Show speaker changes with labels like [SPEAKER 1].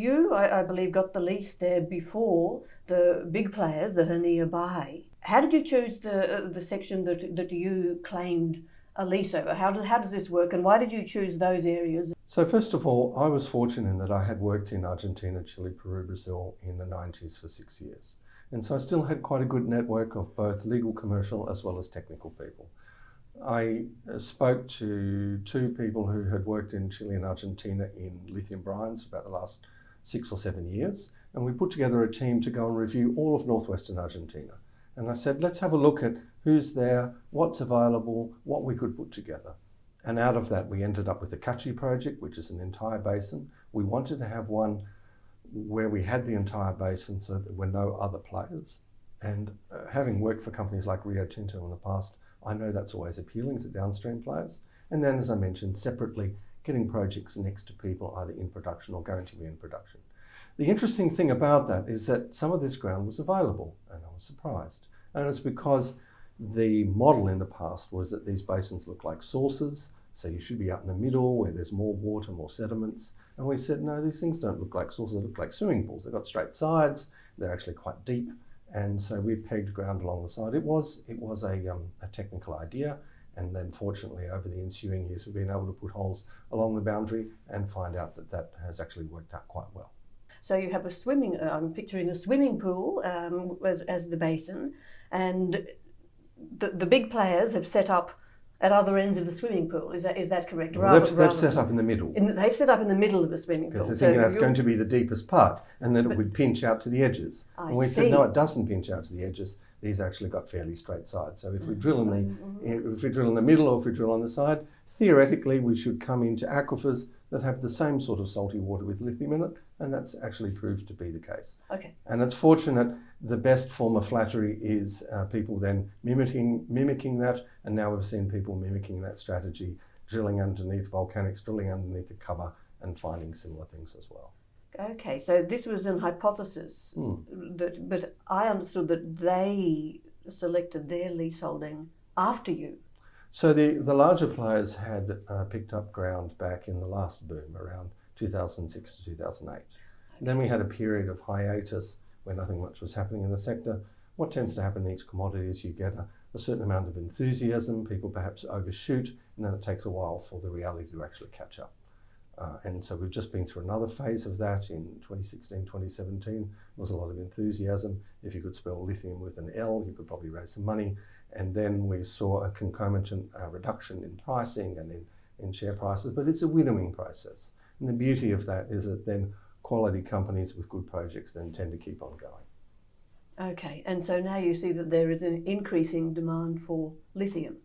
[SPEAKER 1] you, I believe, got the lease there before the big players that are nearby. How did you choose the section that you claimed a lease over? How does this work, and why did you choose those areas?
[SPEAKER 2] So first of all, I was fortunate in that I had worked in Argentina, Chile, Peru, Brazil in the 90s for 6 years. And so I still had quite a good network of both legal, commercial, as well as technical people. I spoke to 2 people who had worked in Chile and Argentina in lithium brines for about the last 6 or 7 years. And we put together a team to go and review all of northwestern Argentina. And I said, let's have a look at who's there, what's available, what we could put together. And out of that, we ended up with the Cachi project, which is an entire basin. We wanted to have one where we had the entire basin so that there were no other players. And having worked for companies like Rio Tinto in the past, I know that's always appealing to downstream players. And then, as I mentioned, separately, getting projects next to people either in production or going to be in production. The interesting thing about that is that some of this ground was available, and I was surprised. And it's because the model in the past was that these basins look like saucers, so you should be out in the middle where there's more water, more sediments. And we said, no, these things don't look like saucers, they look like swimming pools. They've got straight sides, they're actually quite deep. And so we pegged ground along the side. It was a technical idea. And then fortunately, over the ensuing years, we've been able to put holes along the boundary and find out that that has actually worked out quite well.
[SPEAKER 1] So you have a swimming, I'm picturing a swimming pool as the basin, and the big players have set up at other ends of the swimming pool. Is that correct?
[SPEAKER 2] Well, they've set up in the middle.
[SPEAKER 1] They've set up in the middle of the swimming pool.
[SPEAKER 2] Because they're thinking that's going to be the deepest part, and then it would pinch out to the edges. And we said, no, it doesn't pinch out to the edges. These actually got fairly straight sides. So if we drill if we drill in the middle or if we drill on the side, theoretically we should come into aquifers that have the same sort of salty water with lithium in it, and that's actually proved to be the case.
[SPEAKER 1] Okay.
[SPEAKER 2] And it's fortunate. The best form of flattery is people then mimicking that, and now we've seen people mimicking that strategy, drilling underneath volcanics, drilling underneath the cover, and finding similar things as well.
[SPEAKER 1] Okay, so this was an hypothesis, but I understood that they selected their leaseholding after you.
[SPEAKER 2] So the larger players had picked up ground back in the last boom, around 2006 to 2008. Okay. Then we had a period of hiatus where nothing much was happening in the sector. What tends to happen in each commodity is you get a certain amount of enthusiasm, people perhaps overshoot, and then it takes a while for the reality to actually catch up. And so we've just been through another phase of that in 2016, 2017. There was a lot of enthusiasm. If you could spell lithium with an L, you could probably raise some money. And then we saw a concomitant reduction in pricing and in share prices, but it's a winnowing process. And the beauty of that is that then quality companies with good projects then tend to keep on going.
[SPEAKER 1] Okay, and so now you see that there is an increasing demand for lithium.